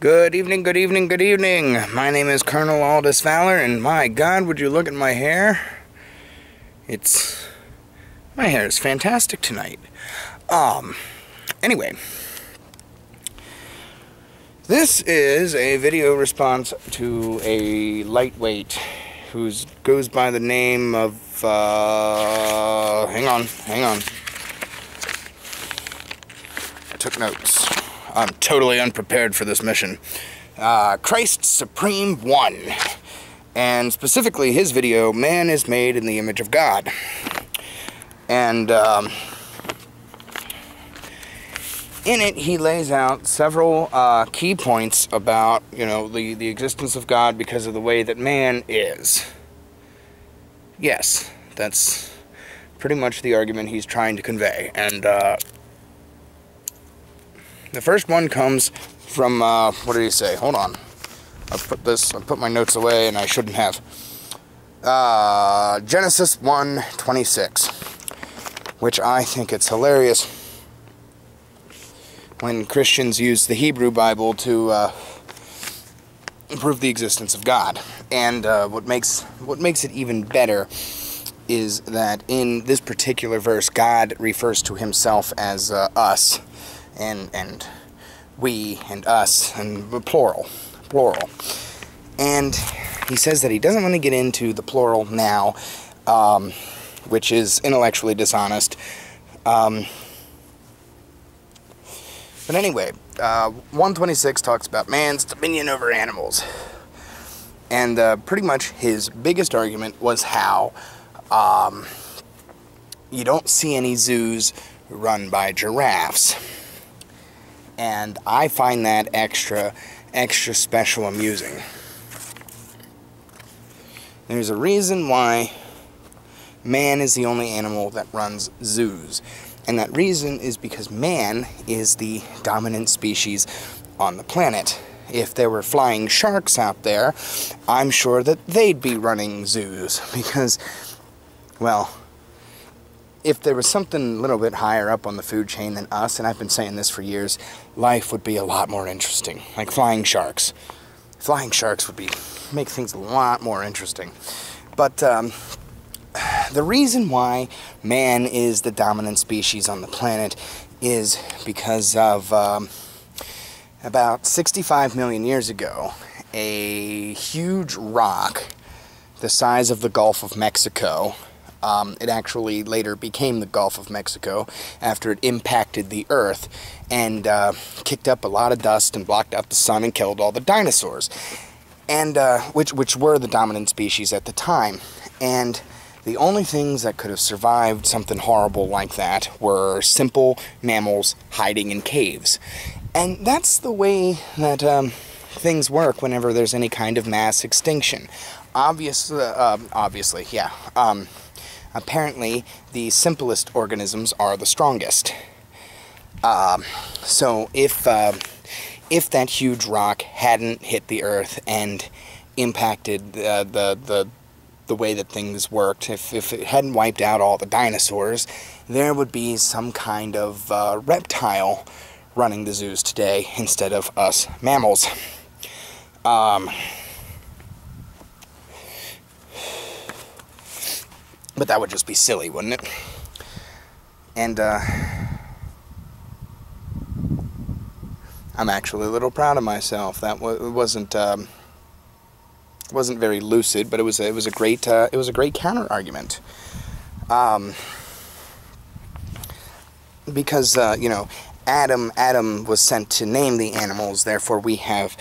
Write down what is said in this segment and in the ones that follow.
Good evening, good evening, good evening. My name is Colonel Aldous Fowler, and my God, would you look at my hair? My hair is fantastic tonight. Anyway. This is a video response to a lightweight who goes by the name of, hang on. I took notes. I'm totally unprepared for this mission. Christ Supreme 1. And specifically his video, Man is Made in the Image of God. And, in it, he lays out several key points about, the existence of God because of the way that man is. Yes, that's pretty much the argument he's trying to convey. And, the first one comes from, what did he say? Hold on. I put my notes away, and I shouldn't have. Genesis 1:26, which I think it's hilarious when Christians use the Hebrew Bible to prove the existence of God. And what makes it even better is that in this particular verse, God refers to himself as us, and we and us, and plural. And he says that he doesn't want to get into the plural now, which is intellectually dishonest. But anyway, 1:26 talks about man's dominion over animals. And pretty much his biggest argument was how you don't see any zoos run by giraffes. And I find that extra special amusing. There's a reason why man is the only animal that runs zoos. And that reason is because man is the dominant species on the planet. If there were flying sharks out there, I'm sure that they'd be running zoos. Because, well, if there was something a little bit higher up on the food chain than us, and I've been saying this for years, life would be a lot more interesting. Like flying sharks. Flying sharks would make things a lot more interesting. But, the reason why man is the dominant species on the planet is because of, about 65 million years ago, a huge rock the size of the Gulf of Mexico, it actually later became the Gulf of Mexico after it impacted the Earth and kicked up a lot of dust and blocked out the sun and killed all the dinosaurs, and which were the dominant species at the time. And the only things that could have survived something horrible like that were simple mammals hiding in caves. And that's the way that things work whenever there's any kind of mass extinction. Obviously, yeah. Apparently, the simplest organisms are the strongest. So if that huge rock hadn't hit the Earth and impacted the way that things worked, if it hadn't wiped out all the dinosaurs, there would be some kind of reptile running the zoos today instead of us mammals. But that would just be silly, wouldn't it? And, I'm actually a little proud of myself. That wasn't very lucid, but it was a great counter argument. Because Adam was sent to name the animals, therefore we have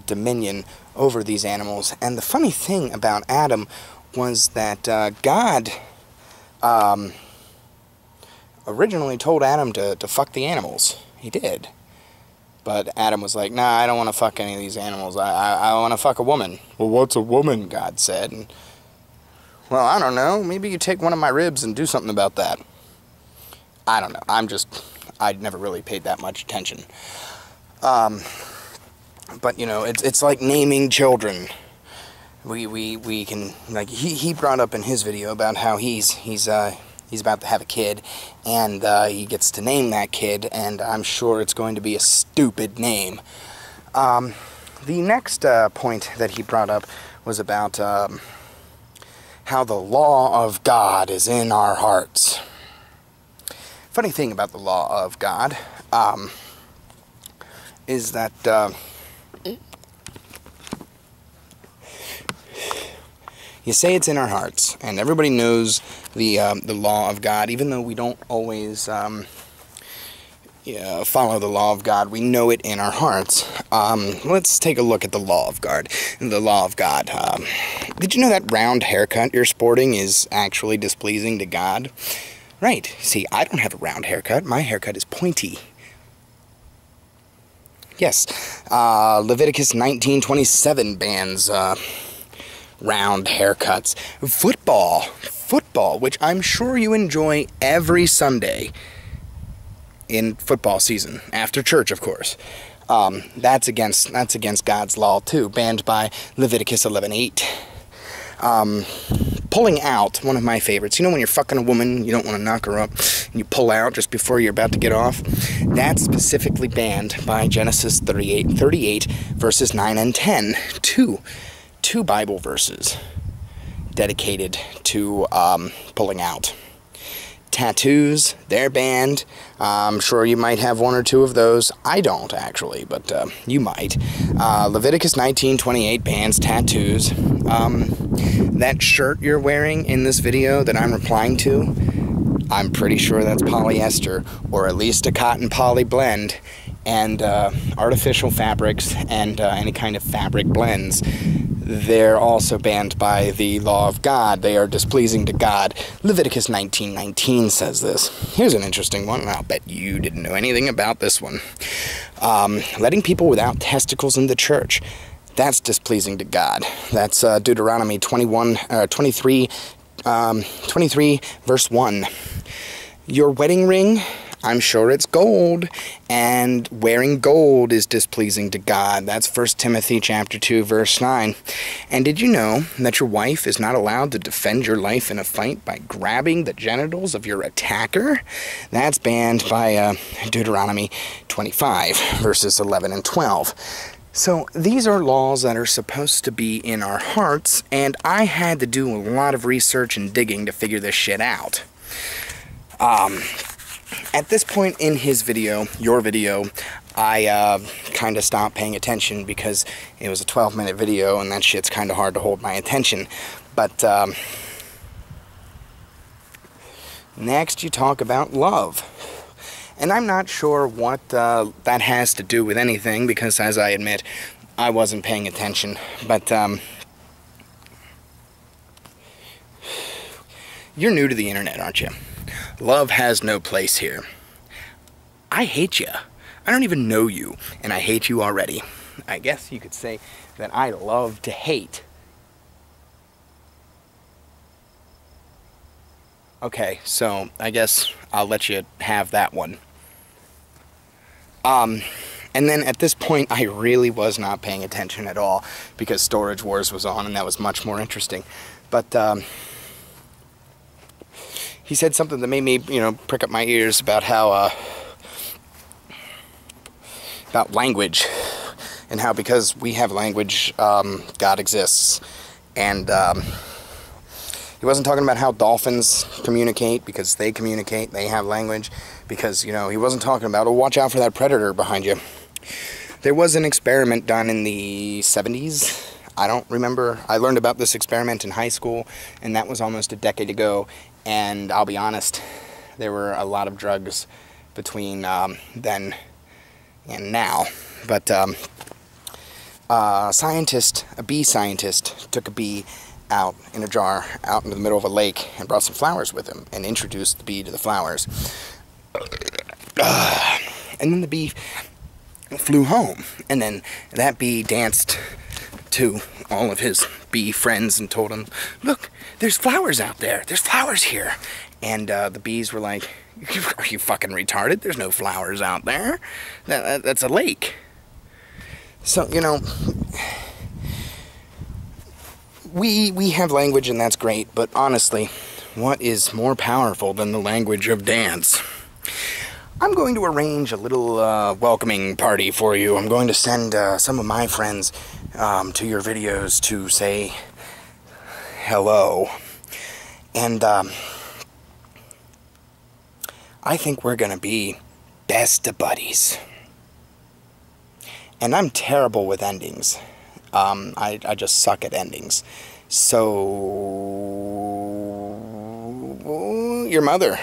dominion over these animals. And the funny thing about Adam was that God originally told Adam to fuck the animals. He did. But Adam was like, nah, I don't want to fuck any of these animals. I want to fuck a woman. Well, what's a woman? God said. And, well, I don't know. Maybe you take one of my ribs and do something about that. I don't know. I'd never really paid that much attention. But, it's like naming children. We can, like, he brought up in his video about how he's about to have a kid, and he gets to name that kid, and I'm sure it's going to be a stupid name. The next point that he brought up was about how the law of God is in our hearts. Funny thing about the law of God is that you say it's in our hearts, and everybody knows the law of God, even though we don't always follow the law of God. We know it in our hearts. Let's take a look at the law of God. The law of God. Did you know that round haircut you're sporting is actually displeasing to God? Right. See, I don't have a round haircut. My haircut is pointy. Yes. Leviticus 19:27 bans round haircuts. Football, which I'm sure you enjoy every Sunday in football season, after church, of course. That's against God's law too, banned by Leviticus 11:8. Pulling out, one of my favorites. You know when you're fucking a woman, you don't want to knock her up, and you pull out just before you're about to get off? That's specifically banned by Genesis 38 verses 9 and 10. Two Bible verses dedicated to pulling out. Tattoos, they're banned. I'm sure you might have one or two of those. I don't, actually, but you might. Leviticus 19:28 bans tattoos. That shirt you're wearing in this video that I'm replying to, I'm pretty sure that's polyester, or at least a cotton poly blend, and artificial fabrics and any kind of fabric blends. They're also banned by the law of God. They are displeasing to God. Leviticus 19:19 says this. Here's an interesting one, and I'll bet you didn't know anything about this one. Letting people without testicles in the church. That's displeasing to God. That's Deuteronomy 23 verse 1. Your wedding ring, I'm sure it's gold, and wearing gold is displeasing to God. That's 1 Timothy chapter 2, verse 9. And did you know that your wife is not allowed to defend your life in a fight by grabbing the genitals of your attacker? That's banned by Deuteronomy 25, verses 11 and 12. So these are laws that are supposed to be in our hearts, and I had to do a lot of research and digging to figure this shit out. At this point in his video, your video, I kind of stopped paying attention because it was a 12-minute video and that shit's kind of hard to hold my attention. But next you talk about love. And I'm not sure what that has to do with anything because, as I admit, I wasn't paying attention. But you're new to the internet, aren't you? Love has no place here. I hate you. I don't even know you, and I hate you already. I guess you could say that I love to hate. Okay, so I guess I'll let you have that one. And then at this point, I really was not paying attention at all because Storage Wars was on, and that was much more interesting. But he said something that made me, prick up my ears about how, about language, and how because we have language, God exists. And he wasn't talking about how dolphins communicate because they communicate, they have language, because, he wasn't talking about, oh, watch out for that predator behind you. There was an experiment done in the 70s. I don't remember. I learned about this experiment in high school, and that was almost a decade ago. And I'll be honest, there were a lot of drugs between then and now. But a bee scientist, took a bee out in a jar, out in the middle of a lake, and brought some flowers with him, and introduced the bee to the flowers. And then the bee flew home, and then that bee danced to all of his bee friends and told them, look, there's flowers out there, there's flowers here. And the bees were like, are you fucking retarded? There's no flowers out there. That's a lake. So, we have language, and that's great, but honestly, what is more powerful than the language of dance? I'm going to arrange a little welcoming party for you. I'm going to send some of my friends to your videos to say hello. And I think we're going to be best of buddies. And I'm terrible with endings. I just suck at endings. So, your mother.